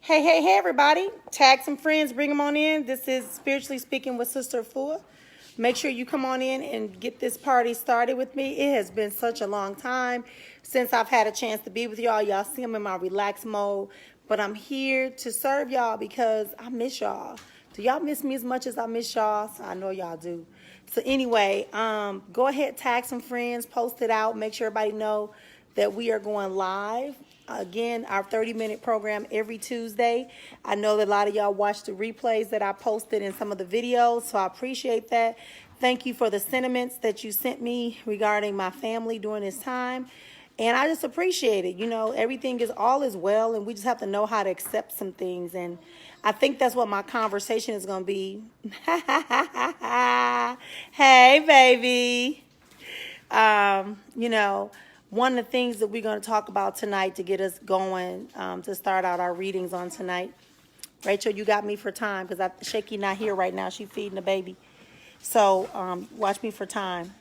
Hey, everybody. Tag some friends, bring them on in. This is Spiritually Speaking with Sister Fua. Make sure you come on in and get this party started with me. It has been such a long time since I've had a chance to be with y'all. Y'all see I'm in my relaxed mode, but I'm here to serve y'all because I miss y'all. Do y'all miss me as much as I miss y'all? So I know y'all do. So anyway, go ahead, tag some friends, post it out, make sure everybody know that we are going live. Again, our 30-minute program every Tuesday. I know that a lot of y'all watch the replays that I posted in some of the videos, so I appreciate that. Thank you for the sentiments that you sent me regarding my family during this time. And I just appreciate it. You know, everything is all is well, and we just have to know how to accept some things. And I think that's what my conversation is going to be. Hey, baby. You know, one of the things that we're going to talk about tonight to get us going, to start out our readings on tonight. Rachel, you got me for time because Shaky not here right now. She's feeding the baby. So watch me for time.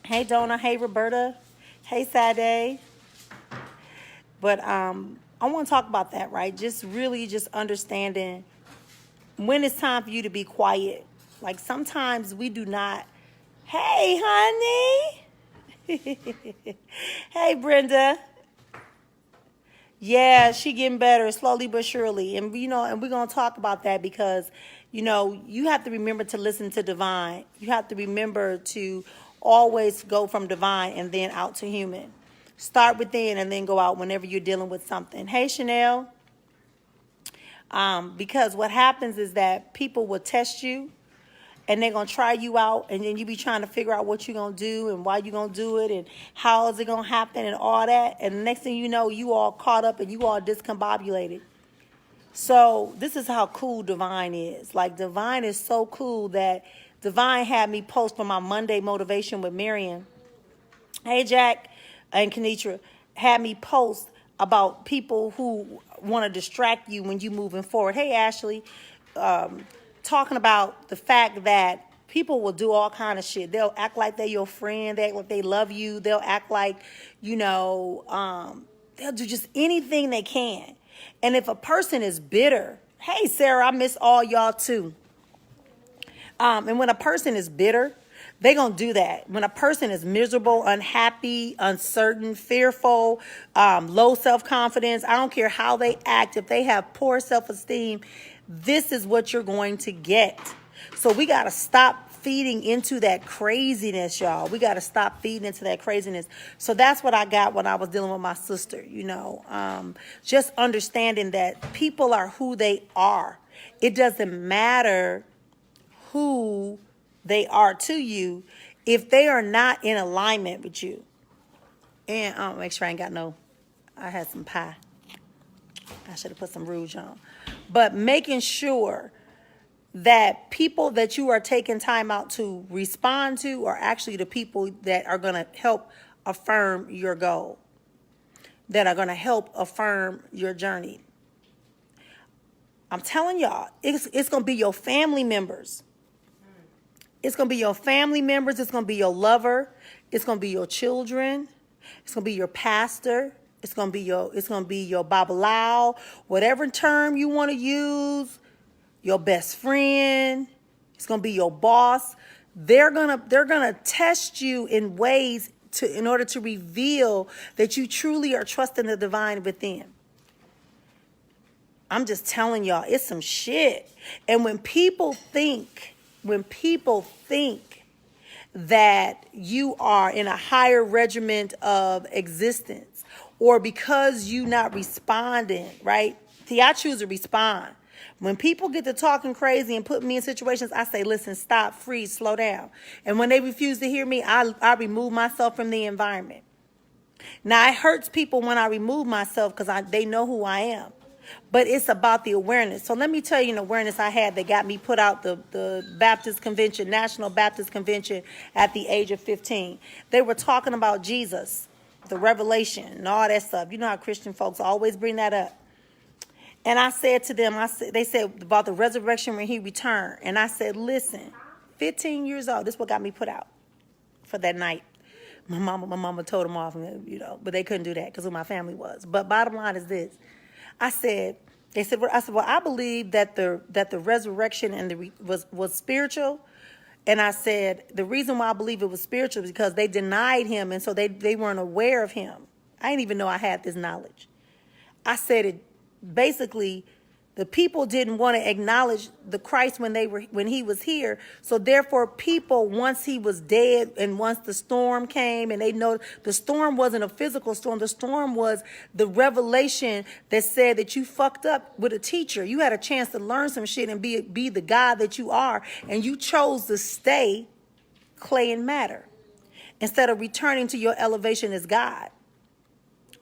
Hey, Donna. Hey, Roberta. Hey, Sade. But I want to talk about that, right? Just really just understanding when it's time for you to be quiet. Like sometimes we do not. Hey, honey. Hey, Brenda. Yeah, she getting better slowly but surely. And, you know, and we're going to talk about that because, you know, you have to remember to listen to divine. You have to remember to always go from divine and then out to human. Start within and then go out whenever you're dealing with something. Hey, Chanel. Because what happens is that people will test you. And they're going to try you out, and then you be trying to figure out what you're going to do and why you're going to do it and how is it going to happen and all that. And the next thing you know, you all caught up and you all discombobulated. So this is how cool divine is. Like, divine is so cool that divine had me post for my Monday motivation with Miriam. Hey, Jack and Kenitra had me post about people who want to distract you when you're moving forward. Hey, Ashley. Talking about the fact that people will do all kind of shit. They'll act like they're your friend. They act like they love you. They'll act like, you know, they'll do just anything they can. And if a person is bitter, hey, Sarah, I miss all y'all too. And when a person is bitter, they're going to do that. When a person is miserable, unhappy, uncertain, fearful, low self-confidence, I don't care how they act. If they have poor self-esteem, this is what you're going to get. So we got to stop feeding into that craziness, y'all. We got to stop feeding into that craziness. So that's what I got when I was dealing with my sister, you know. Just understanding that people are who they are. It doesn't matter who they are to you if they are not in alignment with you. And make sure I ain't got I had some pie. I should have put some rouge on. But making sure that people that you are taking time out to respond to are actually the people that are going to help affirm your goal, that are going to help affirm your journey. I'm telling y'all, it's going to be your family members. It's going to be your family members. It's going to be your lover. It's going to be your children. It's going to be your pastor. It's going to be your babalao, whatever term you want to use, your best friend. It's going to be your boss. They're going to test you in ways in order to reveal that you truly are trusting the divine within. I'm just telling y'all, it's some shit. And when people think that you are in a higher regiment of existence, or because you not responding, right? See, I choose to respond. When people get to talking crazy and put me in situations, I say, listen, stop, freeze, slow down. And when they refuse to hear me, I remove myself from the environment. Now, it hurts people when I remove myself because they know who I am. But it's about the awareness. So let me tell you an awareness I had that got me put out the Baptist Convention, National Baptist Convention at the age of 15. They were talking about Jesus, the revelation, and all that stuff. You know how Christian folks always bring that up. And I said to them, they said about the resurrection when he returned. And I said, listen, 15 years old, this is what got me put out for that night. My mama told them off, you know, but they couldn't do that because who my family was. But bottom line is this. I said, They said, well, I said, well, I believe that the resurrection and was spiritual. And I said, the reason why I believe it was spiritual is because they denied him. And so they weren't aware of him. I didn't even know I had this knowledge. I said it basically, the people didn't want to acknowledge the Christ when he was here. So therefore, people, once he was dead and once the storm came, and they know the storm wasn't a physical storm. The storm was the revelation that said that you fucked up with a teacher. You had a chance to learn some shit and be the God that you are. And you chose to stay clay and matter instead of returning to your elevation as God.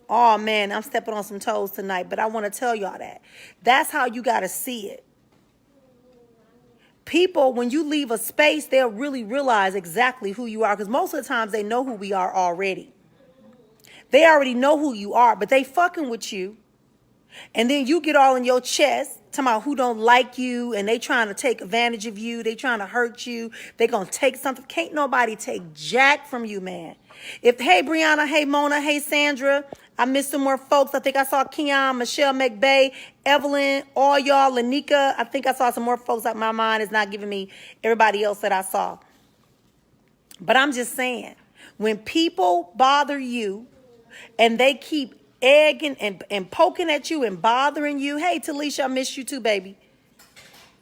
Oh, man, I'm stepping on some toes tonight, but I want to tell y'all that. That's how you got to see it. People, when you leave a space, they'll really realize exactly who you are, because most of the times they know who we are already. They already know who you are, but they fucking with you. And then you get all in your chest, talking about who don't like you, and they trying to take advantage of you. They trying to hurt you. They going to take something. Can't nobody take jack from you, man. Hey, Brianna, hey, Mona, hey, Sandra. I missed some more folks. I think I saw Keon, Michelle McBay, Evelyn, all y'all, Lanika. I think I saw some more folks. Like my mind is not giving me everybody else that I saw. But I'm just saying, when people bother you and they keep egging and poking at you and bothering you, hey, Tulisa, I miss you too, baby.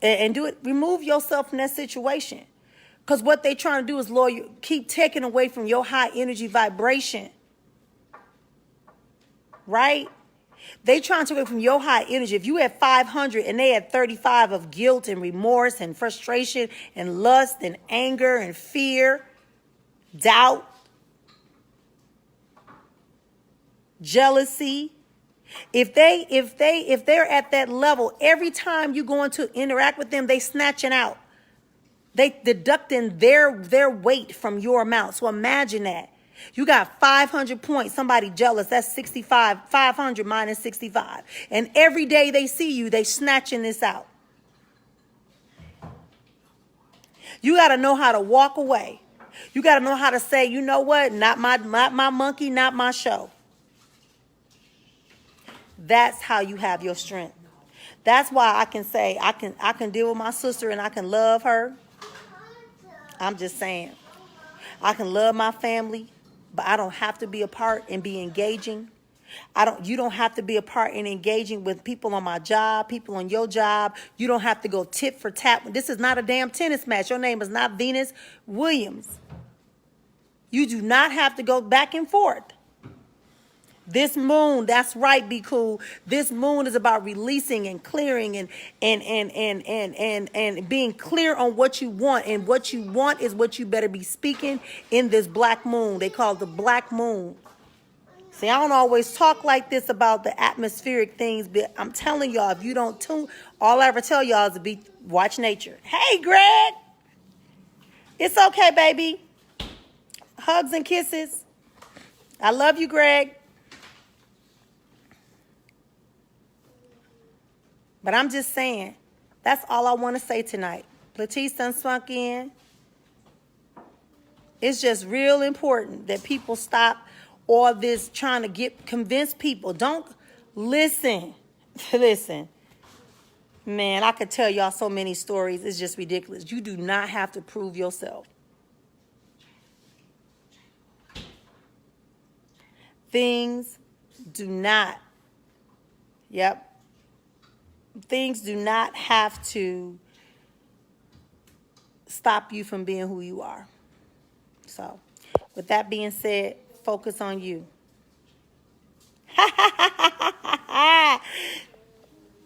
And do it. Remove yourself from that situation. Because what they trying to do is keep taking away from your high energy vibration. Right? They trying to take away from your high energy. If you had 500 and they had 35 of guilt and remorse and frustration and lust and anger and fear, doubt, jealousy. If they're at that level, every time you go into interact with them, they snatching out. They deducting their weight from your amount. So imagine that. You got 500 points. Somebody jealous. That's 65. 500 minus 65. And every day they see you, they snatching this out. You got to know how to walk away. You got to know how to say, you know what? Not my monkey, not my show. That's how you have your strength. That's why I can say I can deal with my sister and I can love her. I'm just saying. I can love my family, but I don't have to be a part and be engaging. You don't have to be a part in engaging with people on my job, people on your job. You don't have to go tit for tat. This is not a damn tennis match. Your name is not Venus Williams. You do not have to go back and forth. This moon, that's right, be cool. This moon is about releasing and clearing and being clear on what you want. And what you want is what you better be speaking in this black moon. They call it the black moon. See, I don't always talk like this about the atmospheric things, but I'm telling y'all, if you don't tune, all I ever tell y'all is to watch nature. Hey, Greg. It's okay, baby. Hugs and kisses. I love you, Greg. But I'm just saying, that's all I want to say tonight. Letice done swunk in. It's just real important that people stop all this trying to convince people. Don't listen. Listen. Man, I could tell y'all so many stories. It's just ridiculous. You do not have to prove yourself. Things do not. Yep. Things do not have to stop you from being who you are. So, with that being said, focus on you.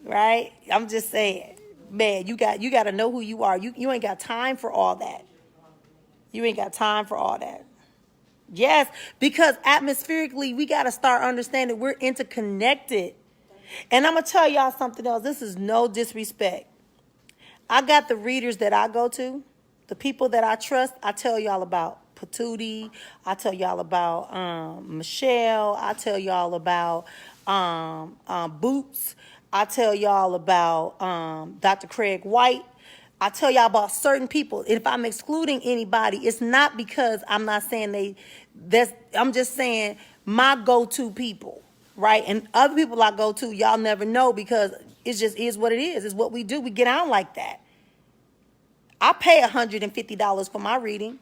Right? I'm just saying, man, you got to know who you are. You ain't got time for all that. You ain't got time for all that. Yes, because atmospherically, we got to start understanding we're interconnected. And I'm going to tell y'all something else. This is no disrespect. I got the readers that I go to, the people that I trust. I tell y'all about Patootie. I tell y'all about Michelle. I tell y'all about Boots. I tell y'all about Dr. Craig White. I tell y'all about certain people. If I'm excluding anybody, it's not because I'm not saying I'm just saying my go-to people. right? And other people I go to, y'all never know because it just is what it is. It's what we do. We get on like that. I pay $150 for my reading.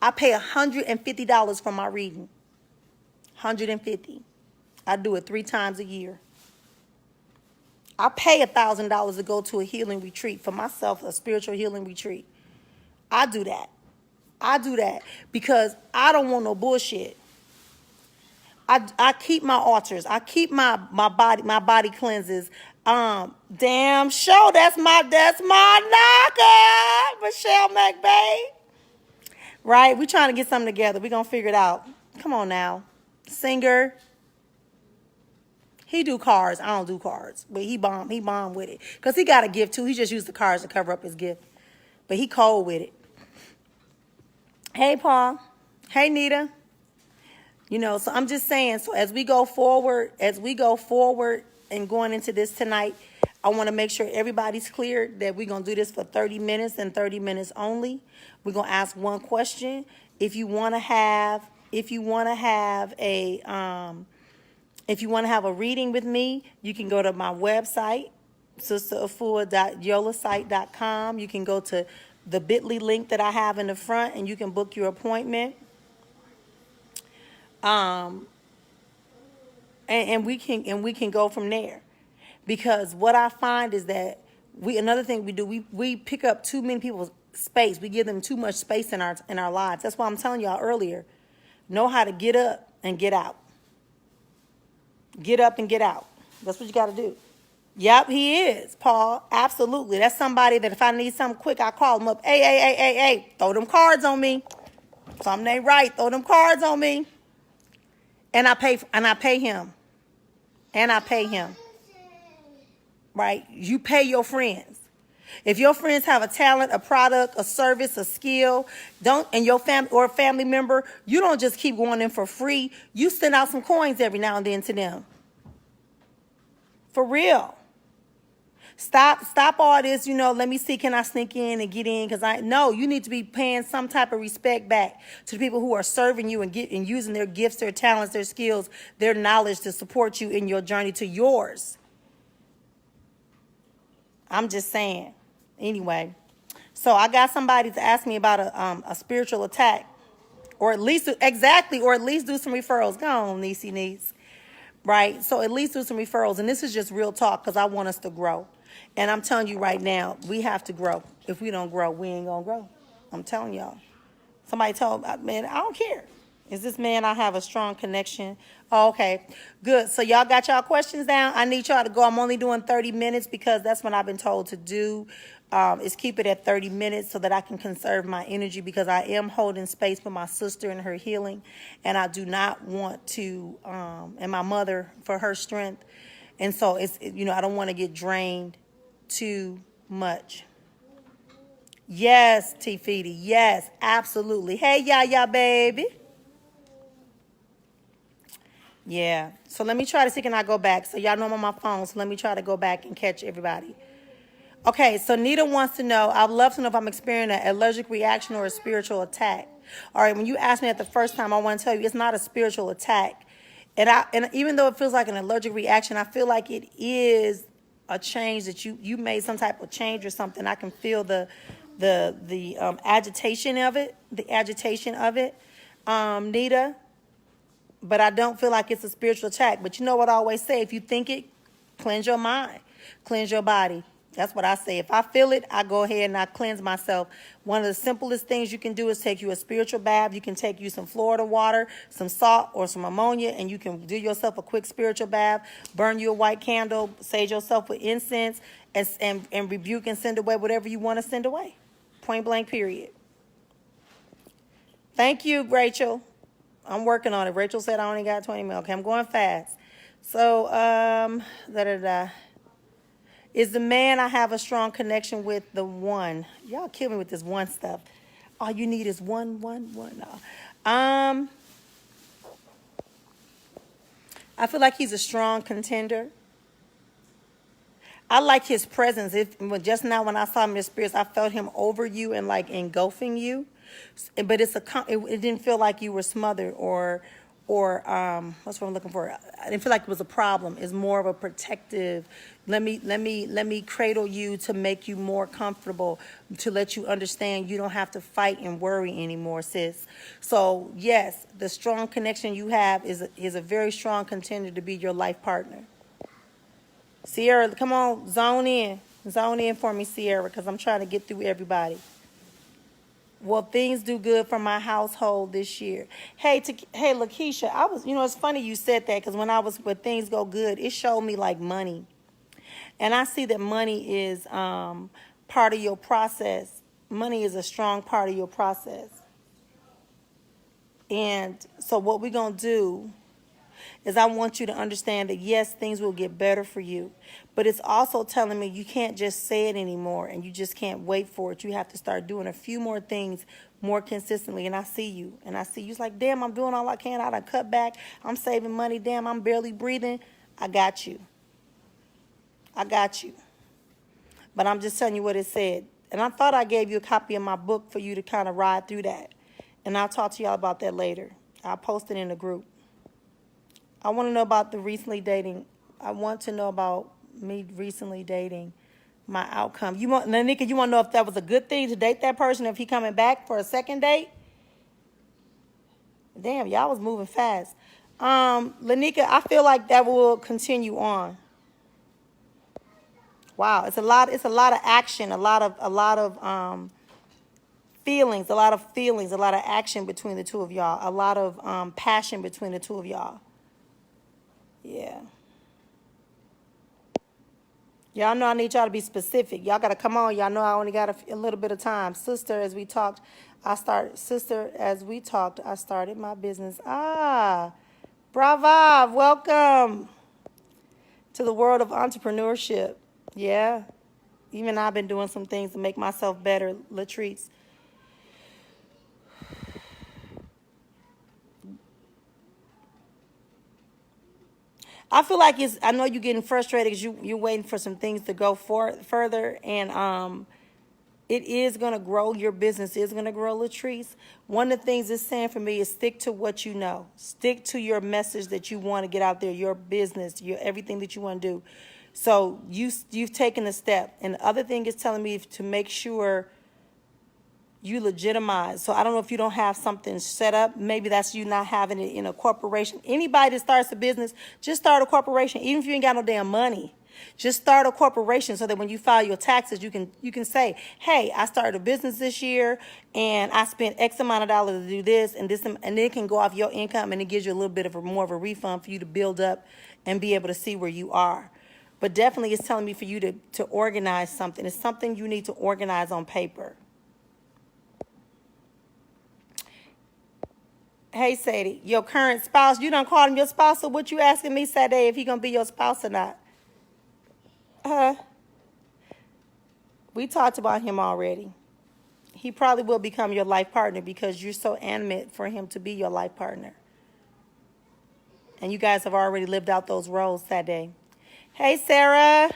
I pay $150 for my reading. $150. I do it 3 times a year. I pay $1,000 to go to a healing retreat for myself, a spiritual healing retreat. I do that. I do that because I don't want no bullshit. I keep my altars. I keep my body cleanses. Damn show. That's my knocker, Michelle McVeigh. Right? We trying to get something together. We gonna figure it out. Come on now. Singer. He do cards. I don't do cards. But he bomb with it. Because he got a gift too. He just used the cards to cover up his gift. But he cold with it. Hey, Paul. Hey, Nita. You know, so I'm just saying, so as we go forward and going into this tonight, I want to make sure everybody's clear that we're going to do this for 30 minutes and 30 minutes only. We're going to ask one question. If you want to have a reading with me, you can go to my website, sisterafua.yolasite.com. You can go to the bit.ly link that I have in the front, and you can book your appointment. And we can go from there, because what I find is that another thing we do, we pick up too many people's space. We give them too much space in our lives. That's why I'm telling y'all earlier, know how to get up and get out. Get up and get out. That's what you got to do. Yep, he is, Paul. Absolutely. That's somebody that if I need something quick, I call him up. Hey, throw them cards on me. Something ain't right. Throw them cards on me. And I pay him. Right? You pay your friends. If your friends have a talent, a product, a service, a skill, and your family or a family member, you don't just keep going in for free. You send out some coins every now and then to them. For real. Stop all this, let me see, can I sneak in and get in? Because you need to be paying some type of respect back to the people who are serving you and using their gifts, their talents, their skills, their knowledge to support you in your journey to yours. I'm just saying. Anyway, so I got somebody to ask me about a spiritual attack, or at least do some referrals. Go on, niece. Right? So at least do some referrals. And this is just real talk because I want us to grow. And I'm telling you right now, we have to grow. If we don't grow, we ain't going to grow. I'm telling y'all. Somebody told me, man, I don't care. Is this man I have a strong connection? Oh, okay, good. So y'all got y'all questions down? I need y'all to go. I'm only doing 30 minutes because that's what I've been told to do, is keep it at 30 minutes so that I can conserve my energy, because I am holding space for my sister and her healing. And I do not want to, and my mother for her strength. And so I don't want to get drained too much. Yes, T. Feedy. Yes, absolutely. Hey, Yaya, baby. Yeah. So let me try to see, can I go back? So y'all know I'm on my phone, so let me try to go back and catch everybody. Okay, so Nita wants to know, I'd love to know if I'm experiencing an allergic reaction or a spiritual attack. All right, when you asked me that the first time, I want to tell you it's not a spiritual attack. And even though it feels like an allergic reaction, I feel like it is a change that you made some type of change or something. I can feel the agitation of it, Nita. But I don't feel like it's a spiritual attack. But you know what I always say? If you think it, cleanse your mind, cleanse your body. That's what I say. If I feel it, I go ahead and I cleanse myself. One of the simplest things you can do is take you a spiritual bath. You can take you some Florida water, some salt, or some ammonia, and you can do yourself a quick spiritual bath. Burn you a white candle, sage yourself with incense, and rebuke and send away whatever you want to send away. Point blank, period. Thank you, Rachel. I'm working on it. Rachel said I only got 20 minutes. Okay, I'm going fast. So, Is the man I have a strong connection with the one? Y'all kill me with this one stuff. All you need is one. No. I feel like he's a strong contender. I like his presence. Just now when I saw him in spirits, I felt him over you and like engulfing you. But it didn't feel like you were smothered or or what's what I'm looking for. I didn't feel like it was a problem. It's more of a protective. Let me cradle you to make you more comfortable, to let you understand you don't have to fight and worry anymore, sis. So yes, the strong connection you have is a very strong contender to be your life partner. Sierra, come on, zone in for me, Sierra, because I'm trying to get through everybody. Well, things do good for my household this year. Hey, Lakeisha, it's funny you said that, because when things go good, it showed me like money. And I see that money is part of your process. Money is a strong part of your process. And so what we're going to do is I want you to understand that, yes, things will get better for you. But it's also telling me you can't just say it anymore and you just can't wait for it. You have to start doing a few more things more consistently. And I see you. And I see you. It's like, damn, I'm doing all I can. I done cut back. I'm saving money. Damn, I'm barely breathing. I got you. I got you. But I'm just telling you what it said. And I thought I gave you a copy of my book for you to kind of ride through that. And I'll talk to y'all about that later. I'll post it in the group. I want to know about the recently dating. I want to know about me recently dating, my outcome. Lanika, you want to know if that was a good thing to date that person, if he coming back for a second date? Damn, y'all was moving fast. Lanika, I feel like that will continue on. Wow, it's a lot of action, a lot of feelings, a lot of action between the two of y'all, a lot of passion between the two of y'all. Yeah. Y'all know I need y'all to be specific. Y'all got to come on. Y'all know I only got a little bit of time. Sister, as we talked, I started my business. Brava, welcome to the world of entrepreneurship. Yeah. Even I've been doing some things to make myself better, Latrice. I feel like I know you're getting frustrated because you're waiting for some things to go further. And it is going to grow. Your business is going to grow, Latrice. One of the things it's saying for me is stick to what you know. Stick to your message that you want to get out there, your business, everything that you want to do. So you've taken a step. And the other thing is telling me to make sure you legitimize. So I don't know if you don't have something set up. Maybe that's you not having it in a corporation. Anybody that starts a business, just start a corporation. Even if you ain't got no damn money, just start a corporation so that when you file your taxes, you can say, hey, I started a business this year and I spent X amount of dollars to do this and this, and it can go off your income and it gives you a little bit of more of a refund for you to build up and be able to see where you are. But definitely it's telling me for you to organize something. It's something you need to organize on paper. Hey, Sadie, your current spouse, you done called him your spouse, so what you asking me, Sadie, if he gonna be your spouse or not? We talked about him already. He probably will become your life partner because you're so animate for him to be your life partner. And you guys have already lived out those roles, Sadie. Hey, Sarah.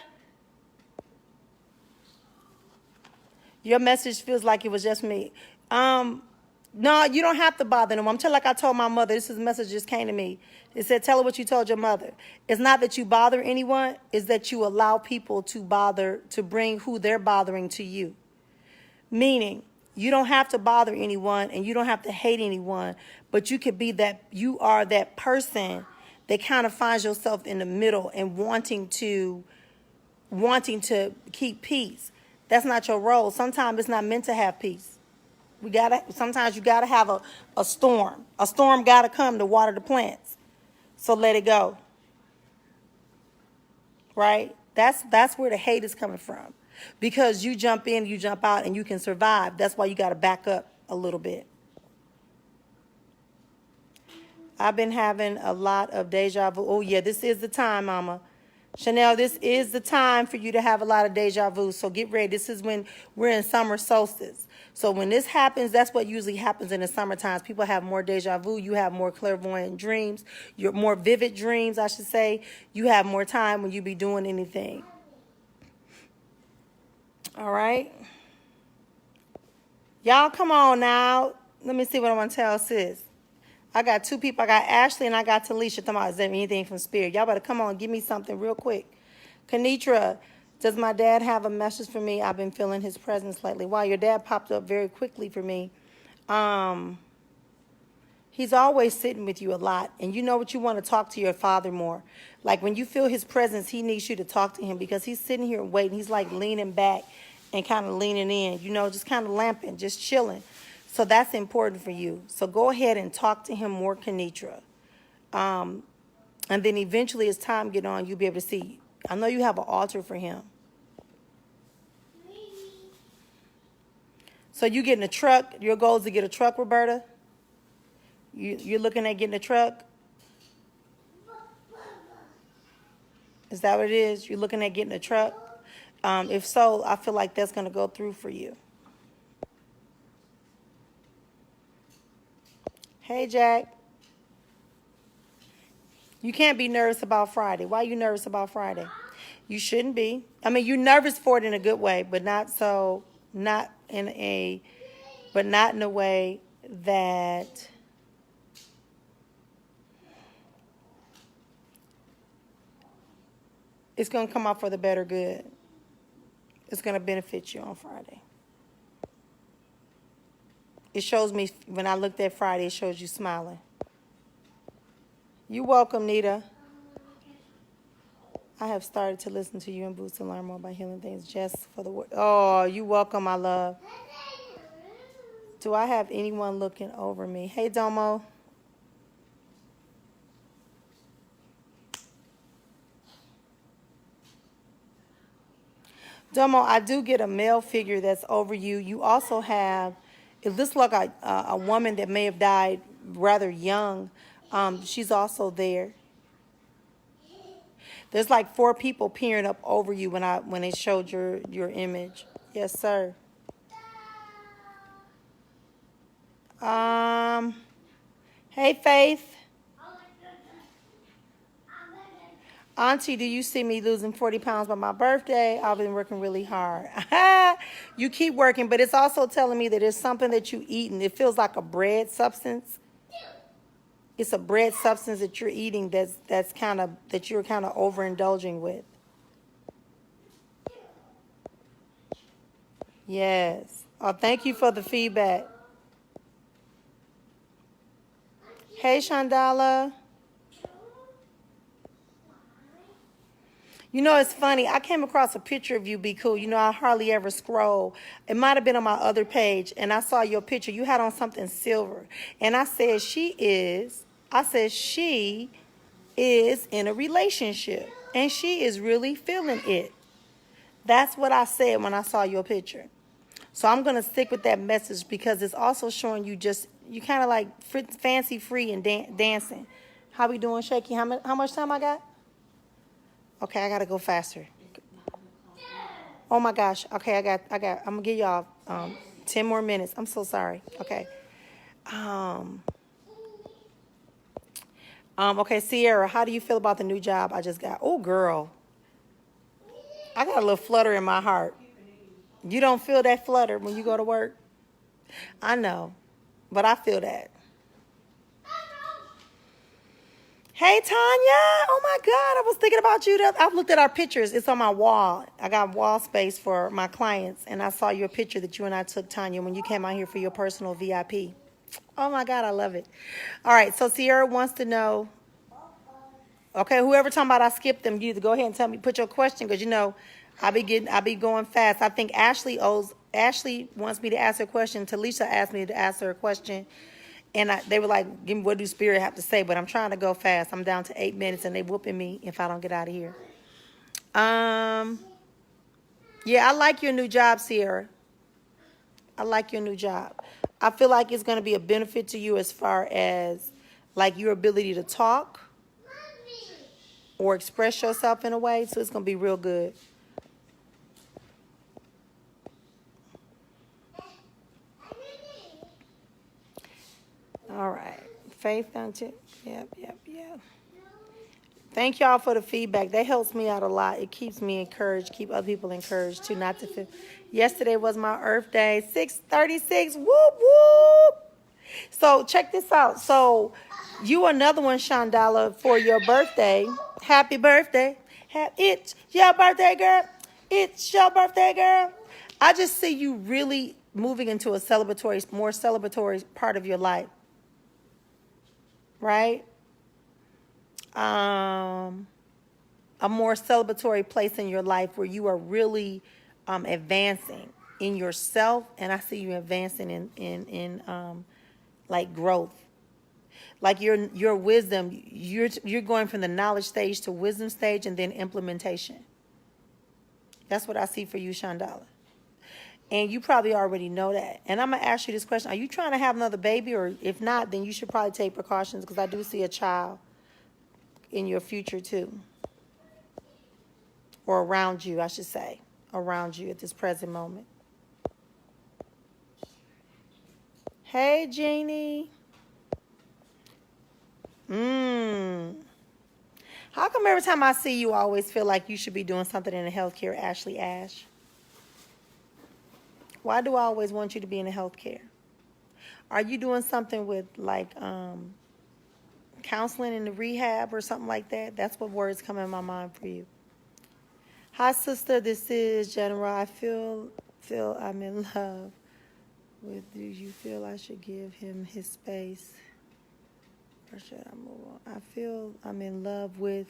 Your message feels like it was just me. No, you don't have to bother them. Like I told my mother, this message just came to me. It said, tell her what you told your mother. It's not that you bother anyone. It's that you allow people to bring who they're bothering to you. Meaning, you don't have to bother anyone and you don't have to hate anyone, but you could be you are that person that kind of finds yourself in the middle and wanting to keep peace. That's not your role. Sometimes it's not meant to have peace. Sometimes you gotta have a storm. A storm gotta come to water the plants. So let it go. Right? That's where the hate is coming from. Because you jump in, you jump out, and you can survive. That's why you gotta back up a little bit. I've been having a lot of deja vu. Oh yeah, this is the time, Mama. Chanel, this is the time for you to have a lot of deja vu. So get ready. This is when we're in summer solstice. So when this happens, that's what usually happens in the summer times. People have more deja vu. You have more clairvoyant dreams. You're more vivid dreams, I should say. You have more time when you be doing anything. All right. Y'all come on now. Let me see what I want to tell sis. I got two people. I got Ashley and I got Tulisa. Talking about, is there anything from Spirit? Y'all better come on, give me something real quick. Kanitra, does my dad have a message for me? I've been feeling his presence lately. Wow, your dad popped up very quickly for me. He's always sitting with you a lot. And you know what? You want to talk to your father more. Like when you feel his presence, he needs you to talk to him because he's sitting here waiting. He's like leaning back and kind of leaning in, you know, just kind of lamping, just chilling. So that's important for you. So go ahead and talk to him more, Kanitra. And then eventually as time get on, you'll be able to see. I know you have an altar for him. So you getting a truck. Your goal is to get a truck, Roberta? You're looking at getting a truck? Is that what it is? You're looking at getting a truck? If so, I feel like that's going to go through for you. Hey, Jack. You can't be nervous about Friday. Why are you nervous about Friday? You shouldn't be. I mean, you're nervous for it in a good way, but not in a way that it's going to come out for the better good. It's going to benefit you on Friday. It shows me, when I looked at Friday, it shows you smiling. You're welcome, Nita. I have started to listen to you and Boost and learn more about healing things just for the word. Oh, you're welcome, my love. Do I have anyone looking over me? Hey, Domo. Domo, I do get a male figure that's over you. You also have, it looks like a woman that may have died rather young. She's also there. There's like 4 people peering up over you when they showed your image. Yes, sir. Hey, Faith. Auntie, do you see me losing 40 pounds by my birthday? I've been working really hard. You keep working, but it's also telling me that it's something that you eating. It feels like a bread substance. It's a bread substance that you're eating that you're kind of overindulging with. Yes. Oh, thank you for the feedback. Hey, Shandala. You know, it's funny. I came across a picture of you, Be Cool. You know, I hardly ever scroll. It might have been on my other page, and I saw your picture. You had on something silver. And I said, she is in a relationship, and she is really feeling it. That's what I said when I saw your picture. So I'm going to stick with that message because it's also showing you kind of like fancy free and dancing. How we doing, Shaky? How much time I got? Okay, I got to go faster. Oh, my gosh. Okay, I'm going to give y'all 10 more minutes. I'm so sorry. Okay. Okay, Sierra, how do you feel about the new job I just got? Oh, girl. I got a little flutter in my heart. You don't feel that flutter when you go to work? I know, but I feel that. Hey, Tanya. Oh, my God. I was thinking about you. I've looked at our pictures. It's on my wall. I got wall space for my clients, and I saw your picture that you and I took, Tanya, when you came out here for your personal VIP. Oh, my God. I love it. All right. So Sierra wants to know. Okay, whoever talking about I skipped them, you either go ahead and tell me, put your question, because, you know, I be going fast. I think Ashley wants me to ask her a question. Tulisa asked me to ask her a question. And they were like, what do Spirit have to say? But I'm trying to go fast. I'm down to 8 minutes, and they whooping me if I don't get out of here. Yeah, I like your new job, Sierra. I like your new job. I feel like it's going to be a benefit to you as far as, like, your ability to talk or express yourself in a way. So it's going to be real good. All right. Faith, don't you? Yep. Thank y'all for the feedback. That helps me out a lot. It keeps me encouraged, keep other people encouraged too, not to feel. Yesterday was my Earth Day, 6:36. Whoop, whoop. So check this out. So you another one, Shandala, for your birthday. Happy birthday. It's your birthday, girl. It's your birthday, girl. I just see you really moving into a celebratory, more celebratory part of your life. Right? A more celebratory place in your life where you are really advancing in yourself, and I see you advancing in like growth. Like your wisdom, you're going from the knowledge stage to wisdom stage and then implementation. That's what I see for you, Shandala. And you probably already know that. And I'm going to ask you this question. Are you trying to have another baby? Or if not, then you should probably take precautions, because I do see a child in your future too. Or around you, I should say. Around you at this present moment. Hey, Jeannie. How come every time I see you, I always feel like you should be doing something in the healthcare, Ashley Ash? Why do I always want you to be in the healthcare? Are you doing something with like counseling in the rehab or something like that? That's what words come in my mind for you. Hi, sister. This is Gemara. I feel I'm in love with. Do you feel I should give him his space? Or should I move on? I feel I'm in love with.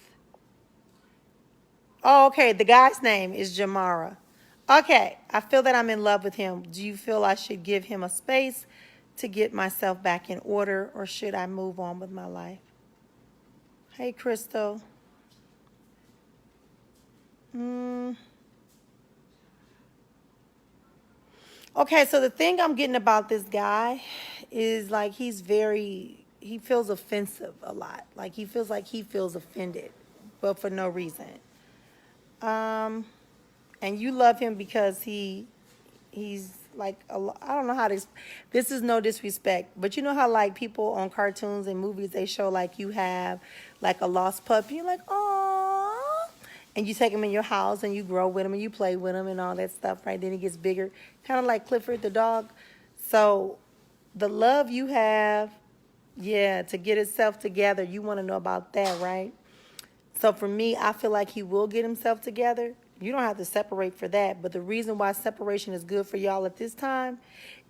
Oh, okay. The guy's name is Gemara. Okay. I feel that I'm in love with him. Do you feel I should give him a space to get myself back in order, or should I move on with my life? Hey, Crystal. Okay, so the thing I'm getting about this guy is like he feels offensive a lot. Like he feels offended, but for no reason. And you love him because he's like, I don't know how this is no disrespect, but you know how like people on cartoons and movies, they show like you have like a lost puppy, you're like, oh, and you take him in your house and you grow with him and you play with him and all that stuff, right? Then he gets bigger, kind of like Clifford the dog. So the love you have, yeah, to get itself together, you want to know about that, right? So for me, I feel like he will get himself together. You don't have to separate for that. But the reason why separation is good for y'all at this time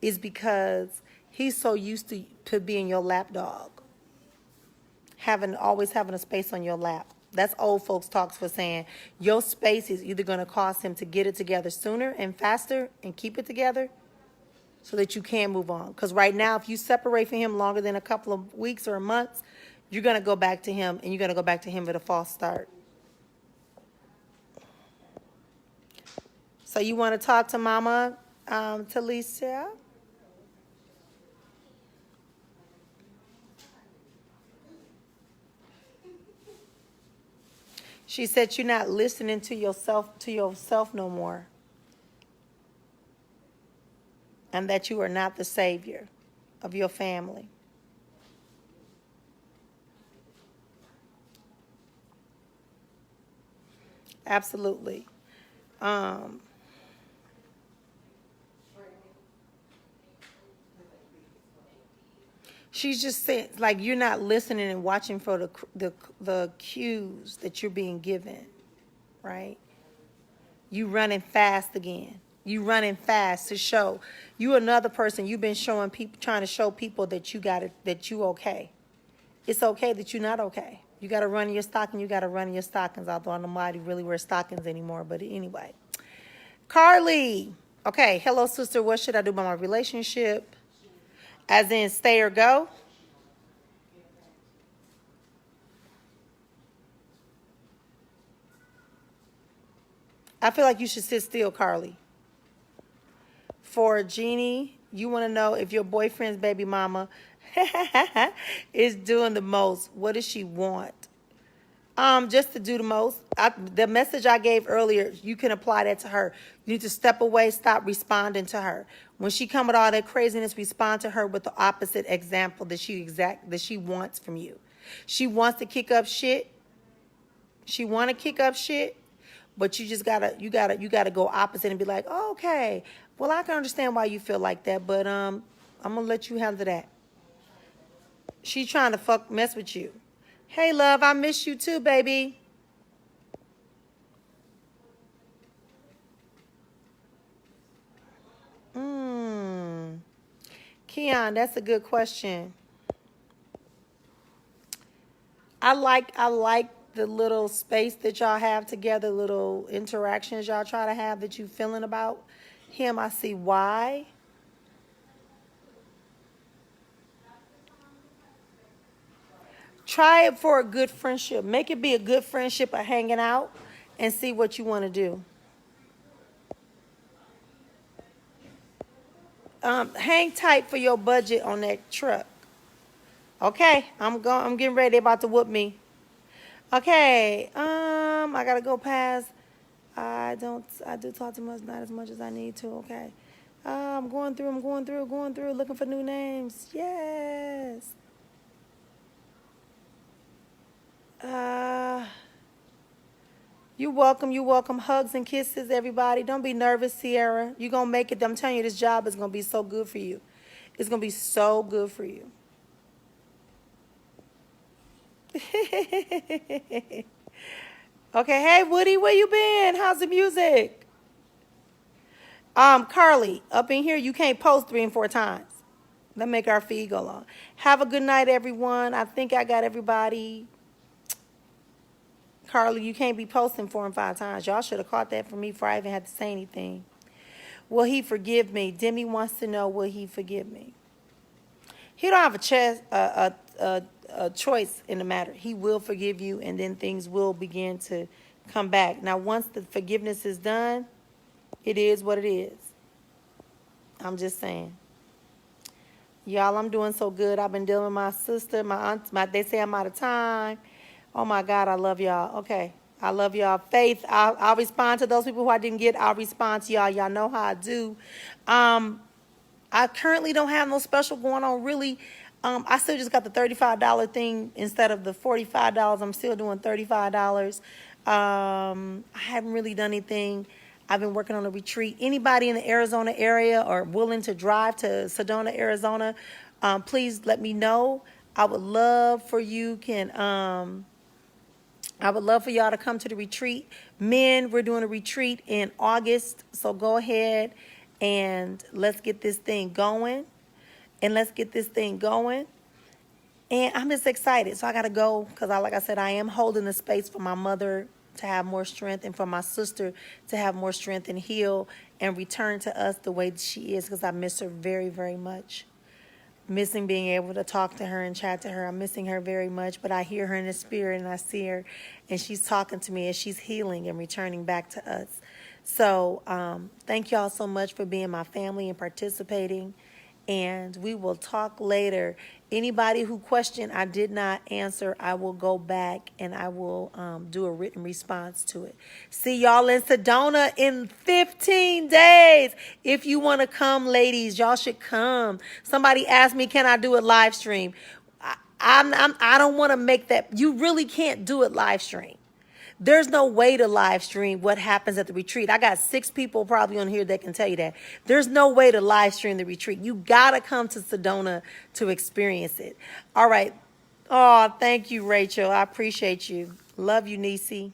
is because he's so used to being your lap dog. Always having a space on your lap. That's old folks talks for saying your space is either going to cause him to get it together sooner and faster and keep it together so that you can move on. Because right now, if you separate from him longer than a couple of weeks or months, you're going to go back to him, and you're going to go back to him with a false start. So you want to talk to Mama Tulisa? She said you're not listening to yourself no more. And that you are not the savior of your family. Absolutely. She's just saying, like, you're not listening and watching for the cues that you're being given, right? You running fast again. You running fast to show. You another person. You've been showing people, trying to show people that you got it, that you okay. It's okay that you're not okay. You got to run in your stocking. You got to run in your stockings. Although nobody really wears stockings anymore. But anyway, Carly. Okay. Hello, sister. What should I do about my relationship? As in, stay or go? I feel like you should sit still, Carly. For Jeannie, you want to know if your boyfriend's baby mama is doing the most. What does she want? Just to do the most. The message I gave earlier, you can apply that to her. You need to step away, stop responding to her. When she come with all that craziness, respond to her with the opposite example that she wants from you. She wants to kick up shit. She want to kick up shit, but you just gotta go opposite and be like, oh, okay, well, I can understand why you feel like that, but I'm gonna let you handle that. She trying to mess with you. Hey, love, I miss you too, baby. Keon, that's a good question. I like the little space that y'all have together, little interactions y'all try to have that you feeling about him. I see why. Try it for a good friendship. Make it be a good friendship of hanging out and see what you want to do. Hang tight for your budget on that truck. Okay, I'm getting ready. They about to whoop me. Okay, I gotta go past. I do talk too much, not as much as I need to. Okay, I'm going through, looking for new names. Yes. You're welcome. Hugs and kisses, everybody. Don't be nervous, Sierra. You're gonna make it. I'm telling you, this job is gonna be so good for you. It's gonna be so good for you. Okay, hey Woody, where you been? How's the music? Carly, up in here, you can't post 3 and 4 times. That make our feed go long. Have a good night, everyone. I think I got everybody. Carly, you can't be posting 4 and 5 times. Y'all should have caught that from me before I even had to say anything. Will he forgive me? Demi wants to know, will he forgive me? He don't have a choice in the matter. He will forgive you, and then things will begin to come back. Now, once the forgiveness is done, it is what it is. I'm just saying. Y'all, I'm doing so good. I've been dealing with my sister, my aunt. They say I'm out of time. Oh, my God, I love y'all. Okay, I love y'all. Faith, I'll respond to those people who I didn't get. I'll respond to y'all. Y'all know how I do. I currently don't have no special going on, really. I still just got the $35 thing instead of the $45. I'm still doing $35. I haven't really done anything. I've been working on a retreat. Anybody in the Arizona area or willing to drive to Sedona, Arizona, please let me know. I would love for y'all to come to the retreat. Men, we're doing a retreat in August, so go ahead and let's get this thing going. And I'm just excited. So I got to go because, like I said, I am holding the space for my mother to have more strength and for my sister to have more strength and heal and return to us the way she is, because I miss her very, very much. Missing being able to talk to her and chat to her. I'm missing her very much, but I hear her in the spirit and I see her and she's talking to me and she's healing and returning back to us. So thank y'all so much for being my family and participating. And we will talk later. Anybody who questioned I did not answer, I will go back and I will do a written response to it. See y'all in Sedona in 15 days. If you want to come, ladies, y'all should come. Somebody asked me, can I do it live stream? I don't want to make that. You really can't do it live stream. There's no way to live stream what happens at the retreat. I got 6 people probably on here that can tell you that. There's no way to live stream the retreat. You got to come to Sedona to experience it. All right. Oh, thank you, Rachel. I appreciate you. Love you, Nisi.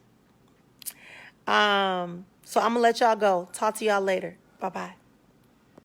So I'm going to let y'all go. Talk to y'all later. Bye-bye.